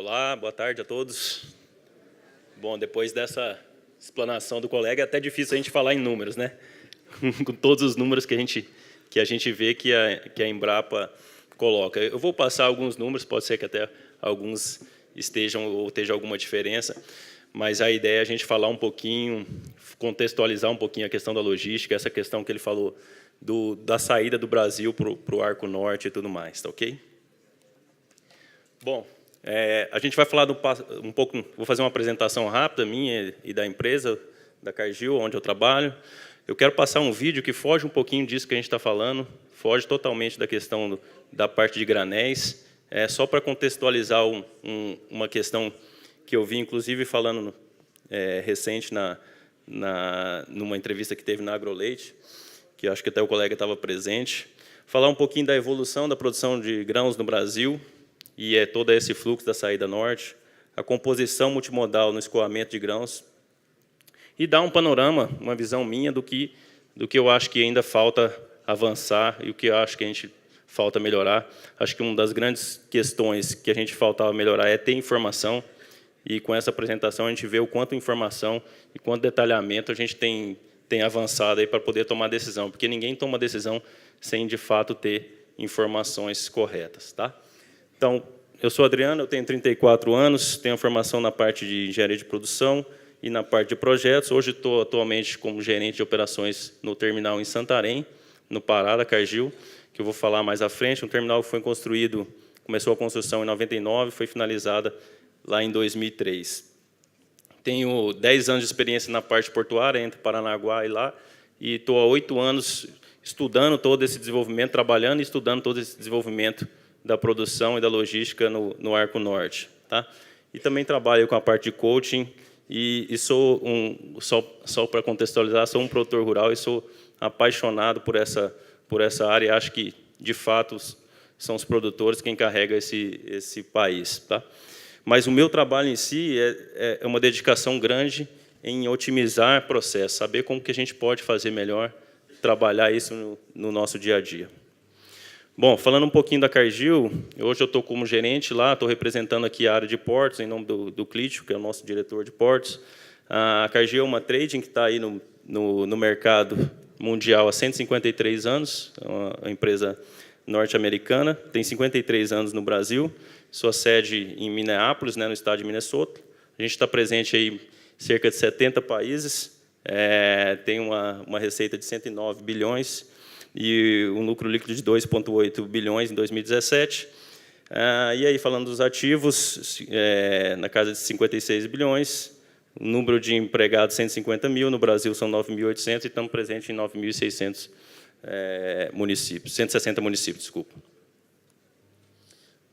Olá, boa tarde a todos. Bom, depois dessa explanação do colega, é até difícil a gente falar em números, né? Com todos os números que a gente vê que a Embrapa coloca. Eu vou passar alguns números, pode ser que até alguns estejam ou esteja alguma diferença, mas a ideia é a gente falar um pouquinho, contextualizar um pouquinho a questão da logística, essa questão que ele falou da saída do Brasil para o Arco Norte e tudo mais, tá ok? Bom, a gente vai falar um pouco, vou fazer uma apresentação rápida minha e da empresa, da Cargill, onde eu trabalho. Eu quero passar um vídeo que foge um pouquinho disso que a gente está falando, foge totalmente da questão da parte de granéis, só para contextualizar uma questão que eu vi, inclusive, falando recente numa entrevista que teve na AgroLeite, que acho que até o colega estava presente, falar um pouquinho da evolução da produção de grãos no Brasil, e todo esse fluxo da saída norte, a composição multimodal no escoamento de grãos, e dar um panorama, uma visão minha do que eu acho que ainda falta avançar e o que eu acho que a gente falta melhorar. Acho que uma das grandes questões que a gente faltava melhorar é ter informação, e com essa apresentação a gente vê o quanto informação e quanto detalhamento a gente tem avançado aí para poder tomar decisão, porque ninguém toma decisão sem, de fato, ter informações corretas, tá? Então, eu sou Adriano, eu tenho 34 anos, tenho formação na parte de engenharia de produção e na parte de projetos. Hoje estou atualmente como gerente de operações no terminal em Santarém, no Pará, da Cargill, que eu vou falar mais à frente. Um terminal que foi construído, começou a construção em 99, foi finalizada lá em 2003. Tenho 10 anos de experiência na parte portuária, entre Paranaguá e lá, e estou há 8 anos estudando todo esse desenvolvimento, trabalhando e estudando todo esse desenvolvimento da produção e da logística no Arco Norte, tá? E também trabalho com a parte de coaching e sou só para contextualizar, sou um produtor rural e sou apaixonado por essa área. E acho que, de fato, são os produtores quem carrega esse país, tá? Mas o meu trabalho em si é uma dedicação grande em otimizar processos, saber como que a gente pode fazer melhor, trabalhar isso no nosso dia a dia. Bom, falando um pouquinho da Cargill, hoje eu estou como gerente lá, estou representando aqui a área de portos, em nome do Clítio, que é o nosso diretor de portos. A Cargill é uma trading que está aí no mercado mundial há 153 anos, é uma empresa norte-americana, tem 53 anos no Brasil, sua sede em Minneapolis, no estado de Minnesota. A gente está presente aí em cerca de 70 países, tem uma receita de 109 bilhões, e um lucro líquido de 2,8 bilhões em 2017. E aí, falando dos ativos, na casa de 56 bilhões, o número de empregados, 150 mil, no Brasil são 9.800, e estamos presentes em 9.600 municípios, 160 municípios, desculpa.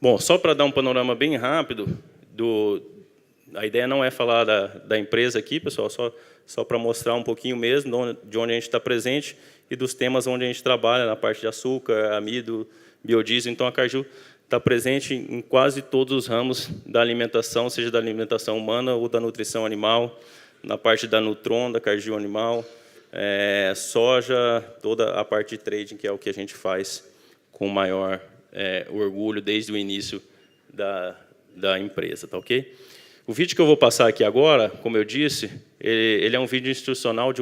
Bom, só para dar um panorama bem rápido, a ideia não é falar da empresa aqui, pessoal, só para mostrar um pouquinho mesmo de onde a gente está presente e dos temas onde a gente trabalha, na parte de açúcar, amido, biodiesel. Então, a Cargill está presente em quase todos os ramos da alimentação, seja da alimentação humana ou da nutrição animal, na parte da Nutron, da Cargill Animal, soja, toda a parte de trading, que é o que a gente faz com maior orgulho desde o início da empresa, tá ok? O vídeo que eu vou passar aqui agora, como eu disse, ele é um vídeo institucional de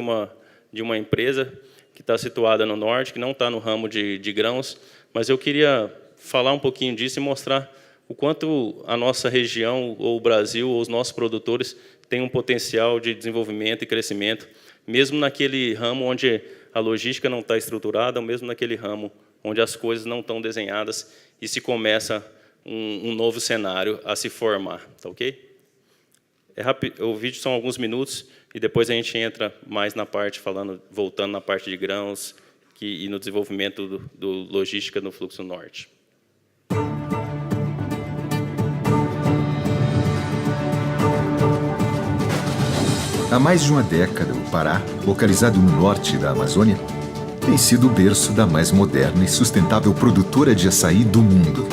uma empresa que está situada no norte, que não está no ramo de grãos, mas eu queria falar um pouquinho disso e mostrar o quanto a nossa região, ou o Brasil, ou os nossos produtores têm um potencial de desenvolvimento e crescimento, mesmo naquele ramo onde a logística não está estruturada, ou mesmo naquele ramo onde as coisas não estão desenhadas e se começa um novo cenário a se formar, tá ok? O vídeo são alguns minutos e depois a gente entra mais na parte, voltando na parte de grãos e no desenvolvimento do logística no fluxo norte. Há mais de uma década, o Pará, localizado no norte da Amazônia, tem sido o berço da mais moderna e sustentável produtora de açaí do mundo.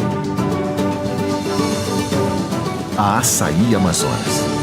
A Açaí Amazonas.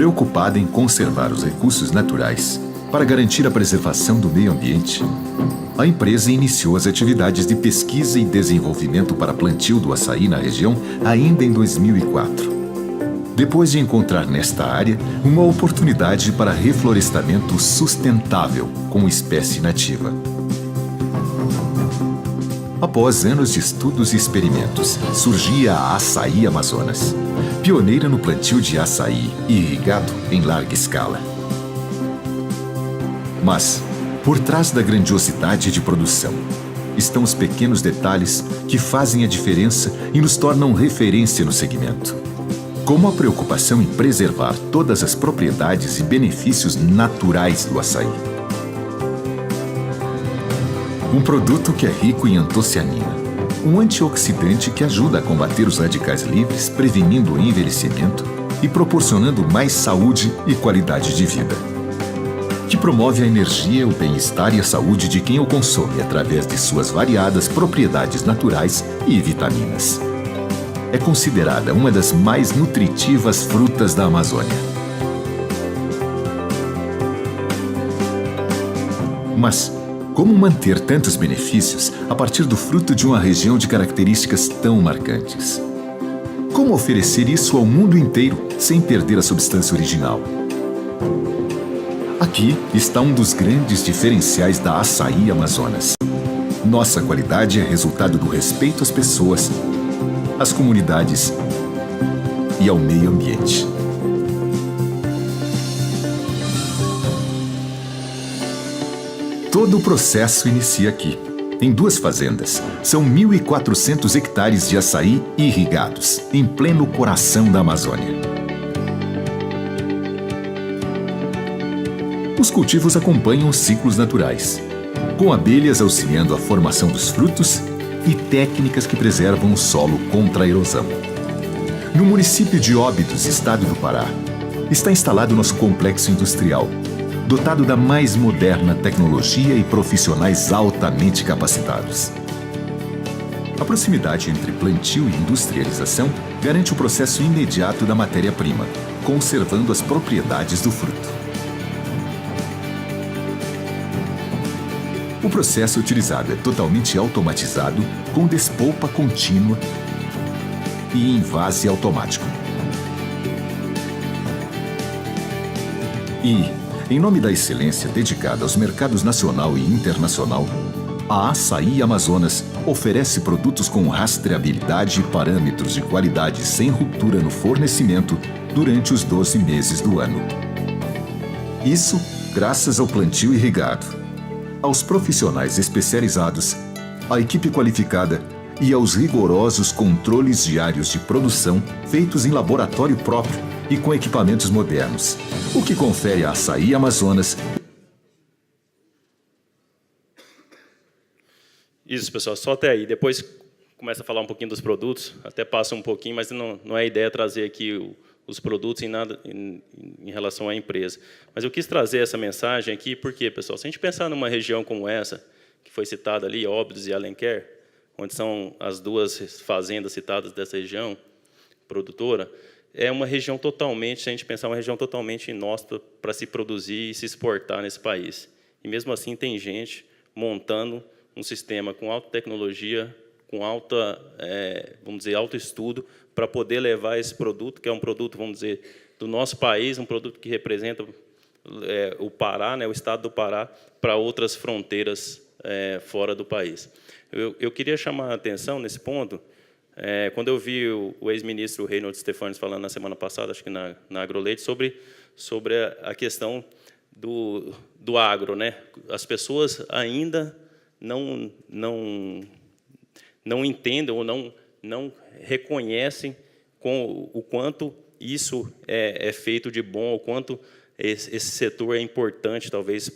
Preocupada em conservar os recursos naturais para garantir a preservação do meio ambiente, a empresa iniciou as atividades de pesquisa e desenvolvimento para plantio do açaí na região ainda em 2004. Depois de encontrar nesta área uma oportunidade para reflorestamento sustentável com espécie nativa. Após anos de estudos e experimentos, surgia a Açaí Amazonas, pioneira no plantio de açaí irrigado em larga escala. Mas, por trás da grandiosidade de produção, estão os pequenos detalhes que fazem a diferença e nos tornam referência no segmento. Como a preocupação em preservar todas as propriedades e benefícios naturais do açaí. Um produto que é rico em antocianina, um antioxidante que ajuda a combater os radicais livres, prevenindo o envelhecimento e proporcionando mais saúde e qualidade de vida. Que promove a energia, o bem-estar e a saúde de quem o consome através de suas variadas propriedades naturais e vitaminas. É considerada uma das mais nutritivas frutas da Amazônia. Mas, como manter tantos benefícios a partir do fruto de uma região de características tão marcantes? Como oferecer isso ao mundo inteiro sem perder a substância original? Aqui está um dos grandes diferenciais da Açaí Amazonas. Nossa qualidade é resultado do respeito às pessoas, às comunidades e ao meio ambiente. Todo o processo inicia aqui, em 2 fazendas. São 1.400 hectares de açaí irrigados, em pleno coração da Amazônia. Os cultivos acompanham os ciclos naturais, com abelhas auxiliando a formação dos frutos e técnicas que preservam o solo contra a erosão. No município de Óbidos, estado do Pará, está instalado nosso complexo industrial, dotado da mais moderna tecnologia e profissionais altamente capacitados. A proximidade entre plantio e industrialização garante o processo imediato da matéria-prima, conservando as propriedades do fruto. O processo utilizado é totalmente automatizado, com despolpa contínua e envase automático. E, em nome da excelência dedicada aos mercados nacional e internacional, a Açaí Amazonas oferece produtos com rastreabilidade e parâmetros de qualidade sem ruptura no fornecimento durante os 12 meses do ano. Isso graças ao plantio irrigado, aos profissionais especializados, à equipe qualificada e aos rigorosos controles diários de produção feitos em laboratório próprio e com equipamentos modernos, o que confere à Açaí Amazonas. Isso, pessoal, só até aí. Depois começa a falar um pouquinho dos produtos, até passa um pouquinho, mas não é a ideia trazer aqui os produtos em relação à empresa. Mas eu quis trazer essa mensagem aqui porque, pessoal, se a gente pensar numa região como essa, que foi citada ali, Óbidos e Alenquer, onde são as 2 fazendas citadas dessa região produtora, é uma região totalmente, se a gente pensar, uma região totalmente inóspita para se produzir e se exportar nesse país. E, mesmo assim, tem gente montando um sistema com alta tecnologia, com vamos dizer, alto estudo, para poder levar esse produto, que é um produto, vamos dizer, do nosso país, um produto que representa o Pará, né, o estado do Pará, para outras fronteiras fora do país. Eu queria chamar a atenção nesse ponto, quando eu vi o ex-ministro Reinhold Stefanes falando na semana passada, acho que na Agroleite, sobre a questão do agro, né? As pessoas ainda não entendem ou não reconhecem o quanto isso é feito de bom, o quanto esse setor é importante, talvez,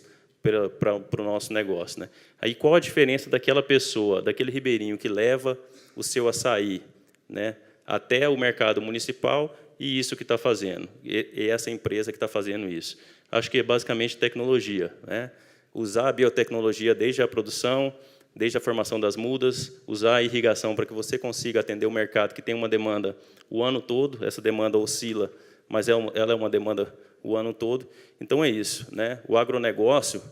para o nosso negócio, né? Aí, qual a diferença daquela pessoa, daquele ribeirinho que leva o seu açaí, né, até o mercado municipal e isso que está fazendo, e essa empresa que está fazendo isso? Acho que é basicamente tecnologia, né? Usar a biotecnologia desde a produção, desde a formação das mudas, usar a irrigação para que você consiga atender o mercado que tem uma demanda o ano todo. Essa demanda oscila mas ela é uma demanda o ano todo. Então, é isso, né? O agronegócio,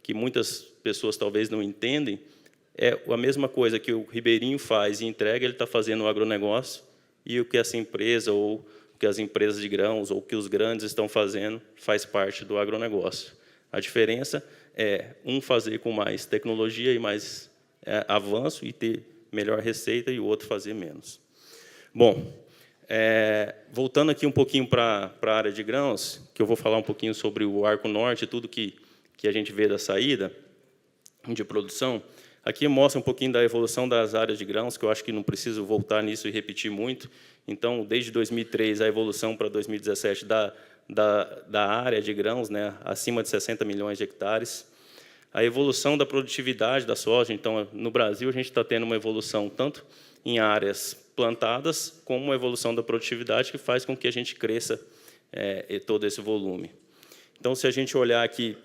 que muitas pessoas talvez não entendem, é a mesma coisa que o ribeirinho faz e entrega, ele está fazendo o agronegócio, e o que essa empresa, ou o que as empresas de grãos, ou o que os grandes estão fazendo, faz parte do agronegócio. A diferença é um fazer com mais tecnologia e mais avanço e ter melhor receita, e o outro fazer menos. Bom, voltando aqui um pouquinho para a área de grãos, que eu vou falar um pouquinho sobre o Arco Norte, tudo que a gente vê da saída de produção. Aqui mostra um pouquinho da evolução das áreas de grãos, que eu acho que não preciso voltar nisso e repetir muito. Então, desde 2003, a evolução para 2017 da área de grãos, né, acima de 60 milhões de hectares. A evolução da produtividade da soja. Então, no Brasil, a gente está tendo uma evolução tanto em áreas plantadas, como uma evolução da produtividade, que faz com que a gente cresça todo esse volume. Então, se a gente olhar aqui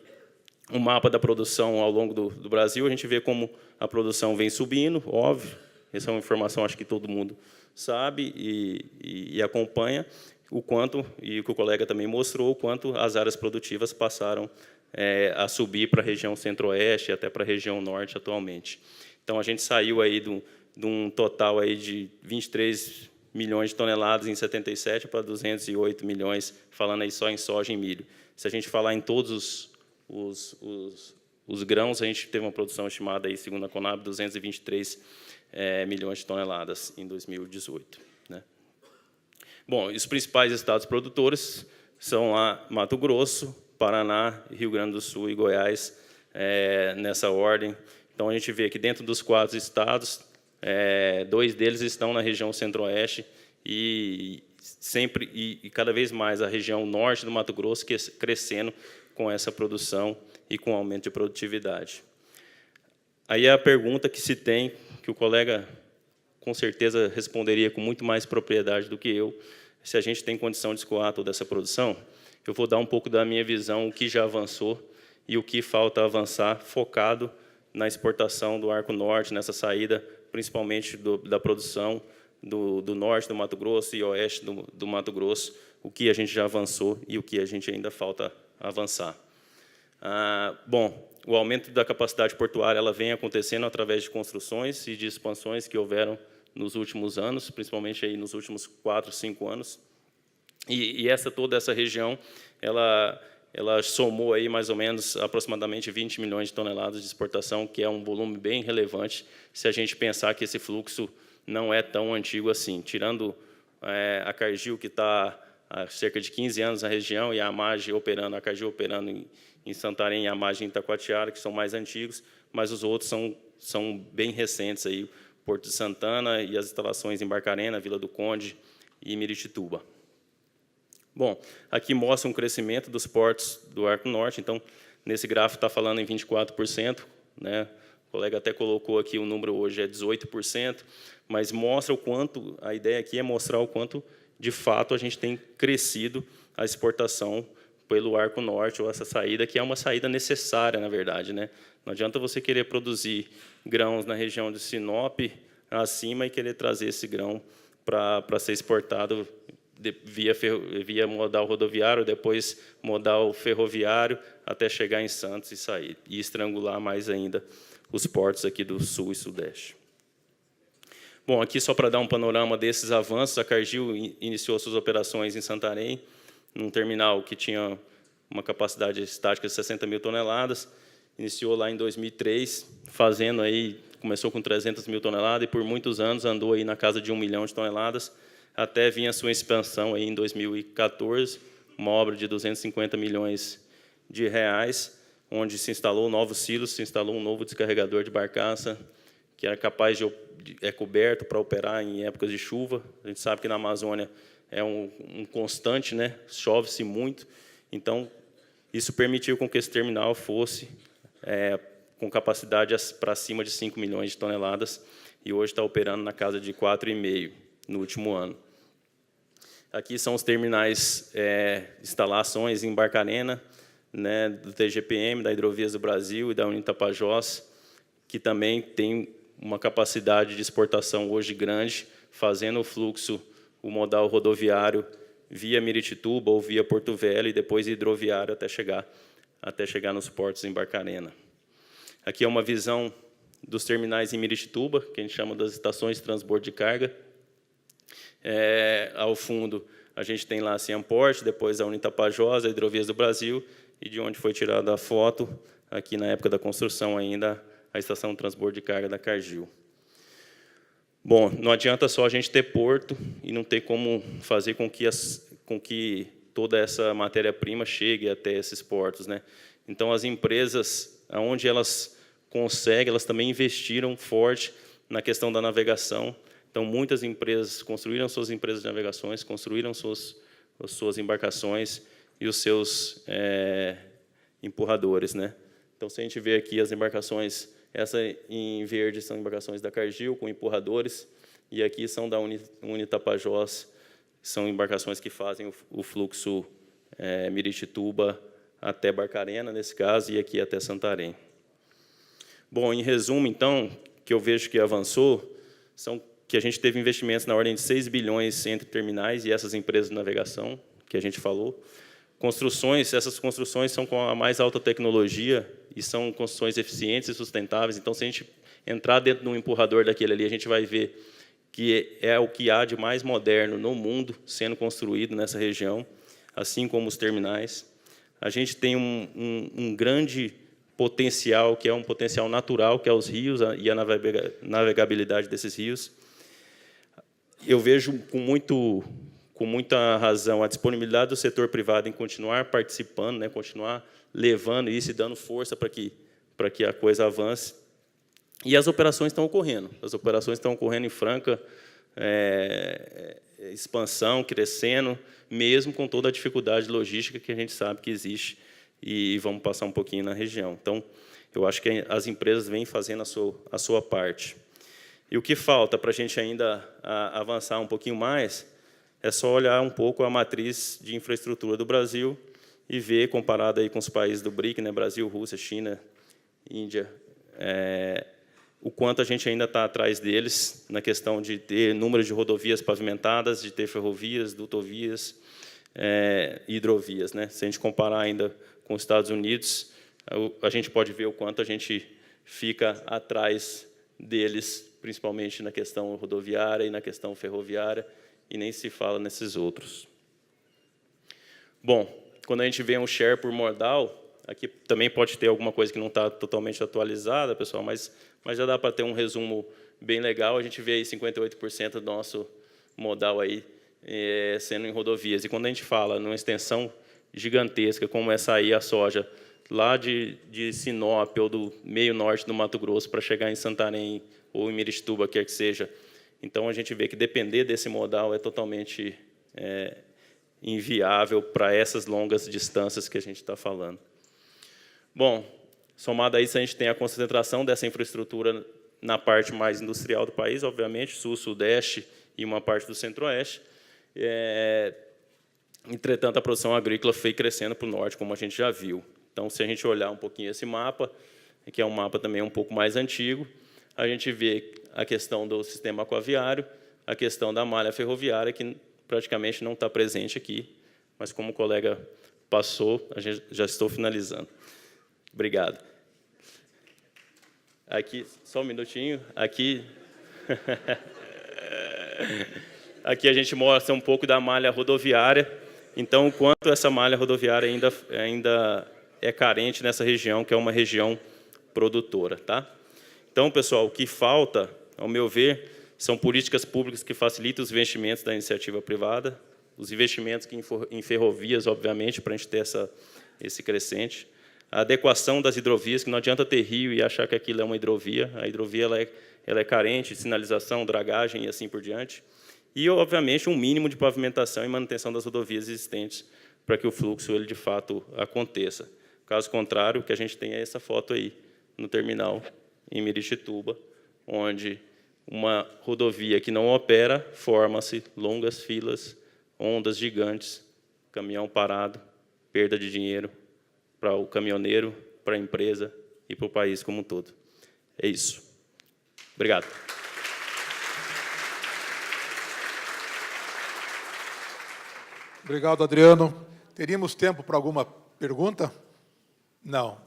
o mapa da produção ao longo do Brasil, a gente vê como a produção vem subindo, óbvio. Essa é uma informação, acho que todo mundo sabe e acompanha, o quanto, e o que o colega também mostrou, o quanto as áreas produtivas passaram a subir para a região centro-oeste e até para a região norte atualmente. Então, a gente saiu aí de um total aí de 23 milhões de toneladas em 77 para 208 milhões, falando aí só em soja e milho. Se a gente falar em todos os grãos, a gente teve uma produção estimada, aí, segundo a Conab, 223 milhões de toneladas em 2018. Né? Bom, os principais estados produtores são lá Mato Grosso, Paraná, Rio Grande do Sul e Goiás, nessa ordem. Então, a gente vê que dentro dos 4 estados, 2 deles estão na região centro-oeste e cada vez mais a região norte do Mato Grosso crescendo com essa produção e com aumento de produtividade. Aí a pergunta que se tem, que o colega com certeza responderia com muito mais propriedade do que eu, se a gente tem condição de escoar toda essa produção. Eu vou dar um pouco da minha visão, o que já avançou e o que falta avançar, focado na exportação do Arco Norte, nessa saída, principalmente da produção do norte do Mato Grosso e oeste do Mato Grosso, o que a gente já avançou e o que a gente ainda falta avançar. Bom, o aumento da capacidade portuária ela vem acontecendo através de construções e de expansões que houveram nos últimos anos, principalmente aí nos últimos 4, 5 anos. E toda essa região, ela somou aí mais ou menos aproximadamente 20 milhões de toneladas de exportação, que é um volume bem relevante, se a gente pensar que esse fluxo não é tão antigo assim. Tirando a Cargill, que está há cerca de 15 anos na região, e a AMAGGI operando, a Cargill operando em Santarém e a AMAGGI em Itacoatiara, que são mais antigos, mas os outros são bem recentes, aí, Porto de Santana e as instalações em Barcarena, Vila do Conde e Miritituba. Bom, aqui mostra um crescimento dos portos do Arco Norte. Então, nesse gráfico está falando em 24%, né? O colega até colocou aqui o número hoje é 18%, mas mostra o quanto, a ideia aqui é mostrar o quanto, de fato, a gente tem crescido a exportação pelo Arco Norte, ou essa saída, que é uma saída necessária, na verdade, né? Não adianta você querer produzir grãos na região de Sinop, acima, e querer trazer esse grão para ser exportado via modal rodoviário, depois modal ferroviário, até chegar em Santos e sair, e estrangular mais ainda os portos aqui do Sul e Sudeste. Bom, aqui só para dar um panorama desses avanços, a Cargill iniciou suas operações em Santarém, num terminal que tinha uma capacidade estática de 60 mil toneladas, iniciou lá em 2003, fazendo aí, começou com 300 mil toneladas e por muitos anos andou aí na casa de 1 milhão de toneladas, até vir a sua expansão aí em 2014, uma obra de 250 milhões de reais, onde se instalou novos silos, se instalou um novo descarregador de barcaça, que era capaz de coberto para operar em épocas de chuva. A gente sabe que na Amazônia é um constante, né? Chove-se muito. Então, isso permitiu com que esse terminal fosse com capacidade para cima de 5 milhões de toneladas, e hoje está operando na casa de 4,5 no último ano. Aqui são os terminais, instalações em Barcarena, né, do TGPM, da Hidrovias do Brasil e da Unitapajós, que também tem uma capacidade de exportação hoje grande, fazendo o fluxo, o modal rodoviário via Miritituba ou via Porto Velho e depois hidroviário até chegar nos portos em Barcarena. Aqui é uma visão dos terminais em Miritituba, que a gente chama das estações de transbordo de carga. Ao fundo, a gente tem lá a Ciamport, depois a Unitapajós, a Hidrovias do Brasil, e de onde foi tirada a foto, aqui na época da construção ainda, a estação de transbordo de carga da Cargill. Bom, não adianta só a gente ter porto e não ter como fazer com que toda essa matéria-prima chegue até esses portos, né? Então, as empresas, onde elas conseguem, elas também investiram forte na questão da navegação. Então, muitas empresas construíram suas empresas de navegações, construíram suas embarcações e os seus empurradores, né? Então, se a gente vê aqui as embarcações, essa em verde são embarcações da Cargill com empurradores, e aqui são da Unitapajós, são embarcações que fazem o fluxo Miritituba até Barcarena, nesse caso, e aqui até Santarém. Bom, em resumo, então, que eu vejo que avançou, são que a gente teve investimentos na ordem de 6 bilhões entre terminais e essas empresas de navegação, que a gente falou. Construções, essas construções são com a mais alta tecnologia e são construções eficientes e sustentáveis. Então, se a gente entrar dentro de um empurrador daquele ali, a gente vai ver que é o que há de mais moderno no mundo sendo construído nessa região, assim como os terminais. A gente tem um grande potencial, que é um potencial natural, que é os rios e a navegabilidade desses rios. Eu vejo com muita razão a disponibilidade do setor privado em continuar participando, né, continuar levando isso e dando força para que a coisa avance. E as operações estão ocorrendo. As operações estão ocorrendo em franca expansão, crescendo, mesmo com toda a dificuldade logística que a gente sabe que existe, e vamos passar um pouquinho na região. Então, eu acho que as empresas vêm fazendo a sua parte. E o que falta para a gente ainda avançar um pouquinho mais é só olhar um pouco a matriz de infraestrutura do Brasil e ver, comparado aí com os países do BRIC, né, Brasil, Rússia, China, Índia, o quanto a gente ainda está atrás deles na questão de ter número de rodovias pavimentadas, de ter ferrovias, dutovias, hidrovias, né? Se a gente comparar ainda com os Estados Unidos, a gente pode ver o quanto a gente fica atrás deles, principalmente na questão rodoviária e na questão ferroviária, e nem se fala nesses outros. Bom, quando a gente vê um share por modal, aqui também pode ter alguma coisa que não está totalmente atualizada, pessoal, mas já dá para ter um resumo bem legal. A gente vê aí 58% do nosso modal aí sendo em rodovias. E quando a gente fala numa extensão gigantesca, como essa aí, a soja, lá de Sinop ou do meio norte do Mato Grosso para chegar em Santarém ou em Miritituba, quer que seja. Então, a gente vê que depender desse modal é totalmente inviável para essas longas distâncias que a gente está falando. Bom, somado a isso, a gente tem a concentração dessa infraestrutura na parte mais industrial do país, obviamente, sul, sudeste e uma parte do centro-oeste. Entretanto, a produção agrícola foi crescendo para o norte, como a gente já viu. Então, se a gente olhar um pouquinho esse mapa, que é um mapa também um pouco mais antigo, a gente vê a questão do sistema aquaviário, a questão da malha ferroviária, que praticamente não está presente aqui, mas como o colega passou, já estou finalizando. Obrigado. Aqui, só um minutinho. Aqui a gente mostra um pouco da malha rodoviária. Então, o quanto essa malha rodoviária ainda é carente nessa região, que é uma região produtora, tá? Então, pessoal, o que falta, ao meu ver, são políticas públicas que facilitem os investimentos da iniciativa privada, os investimentos em ferrovias, obviamente, para a gente ter esse crescente. A adequação das hidrovias, que não adianta ter rio e achar que aquilo é uma hidrovia. A hidrovia ela é carente de sinalização, dragagem e assim por diante. E, obviamente, um mínimo de pavimentação e manutenção das rodovias existentes para que o fluxo, ele, de fato, aconteça. Caso contrário, o que a gente tem é essa foto aí, no terminal, em Miritituba, onde uma rodovia que não opera, forma-se longas filas, ondas gigantes, caminhão parado, perda de dinheiro para o caminhoneiro, para a empresa e para o país como um todo. É isso. Obrigado. Obrigado, Adriano. Teríamos tempo para alguma pergunta? Não.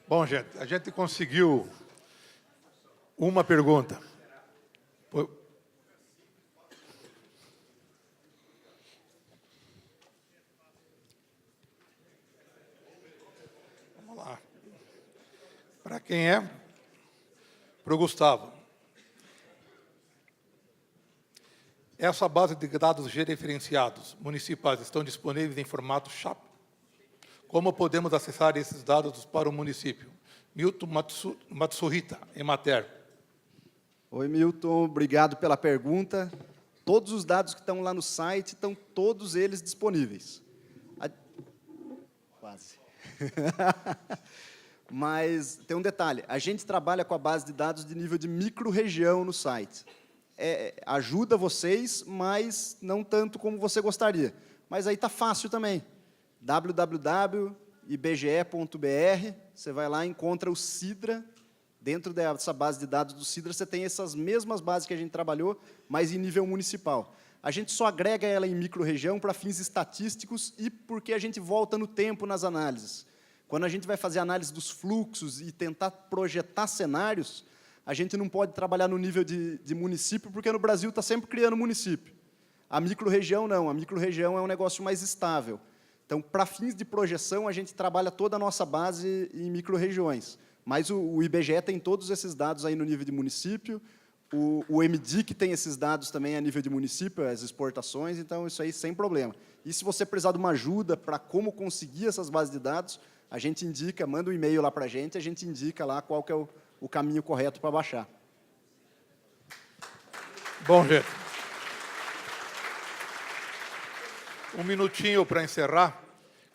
Bom, gente, a gente conseguiu uma pergunta. Vamos lá. Para quem é? Para o Gustavo. Essa base de dados georreferenciados municipais estão disponíveis em formato SHAP? Como podemos acessar esses dados para o município? Milton Matsuhita, Emater. Oi, Milton, obrigado pela pergunta. Todos os dados que estão lá no site, estão todos eles disponíveis. Quase. Mas tem um detalhe, a gente trabalha com a base de dados de nível de micro-região no site. Ajuda vocês, mas não tanto como você gostaria. Mas aí está fácil também. www.ibge.br, você vai lá e encontra o Sidra. Dentro dessa base de dados do Sidra, você tem essas mesmas bases que a gente trabalhou, mas em nível municipal. A gente só agrega ela em micro-região para fins estatísticos e porque a gente volta no tempo nas análises. Quando a gente vai fazer análise dos fluxos e tentar projetar cenários, a gente não pode trabalhar no nível de município, porque no Brasil está sempre criando município. A micro-região não, a micro-região é um negócio mais estável. Então, para fins de projeção, a gente trabalha toda a nossa base em micro-regiões. Mas o IBGE tem todos esses dados aí no nível de município, o MDIC tem esses dados também a nível de município, as exportações, então isso aí sem problema. E se você precisar de uma ajuda para como conseguir essas bases de dados, a gente indica, manda um e-mail lá para a gente indica lá qual que é o caminho correto para baixar. Bom, gente. Um minutinho para encerrar.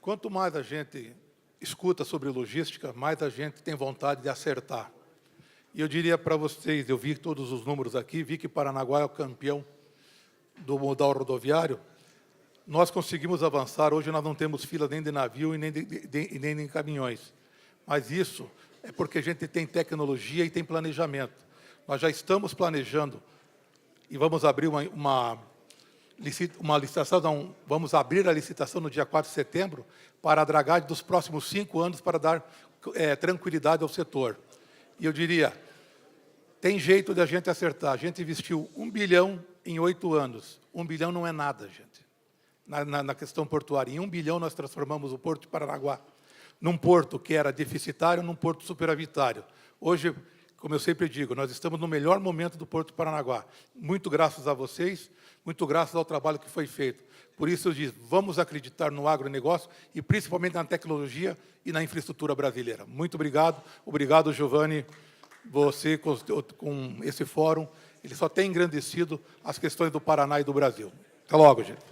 Quanto mais a gente escuta sobre logística, mais a gente tem vontade de acertar. E eu diria para vocês, eu vi todos os números aqui, vi que Paranaguá é o campeão do modal rodoviário. Nós conseguimos avançar, hoje nós não temos fila nem de navio e nem de caminhões. Mas isso é porque a gente tem tecnologia e tem planejamento. Nós já estamos planejando e vamos abrir uma licitação, não, vamos abrir a licitação no dia 4 de setembro para a dragagem dos próximos 5 anos para dar tranquilidade ao setor. E eu diria, tem jeito de a gente acertar. A gente investiu 1 bilhão em 8 anos. 1 bilhão não é nada, gente. Na questão portuária. Em 1 bilhão nós transformamos o Porto de Paranaguá num porto que era deficitário, num porto superavitário. Hoje, como eu sempre digo, nós estamos no melhor momento do Porto de Paranaguá. Muito graças a vocês, muito graças ao trabalho que foi feito. Por isso eu digo, vamos acreditar no agronegócio e principalmente na tecnologia e na infraestrutura brasileira. Muito obrigado. Obrigado, Giovanni, você com esse fórum. Ele só tem engrandecido as questões do Paraná e do Brasil. Até logo, gente.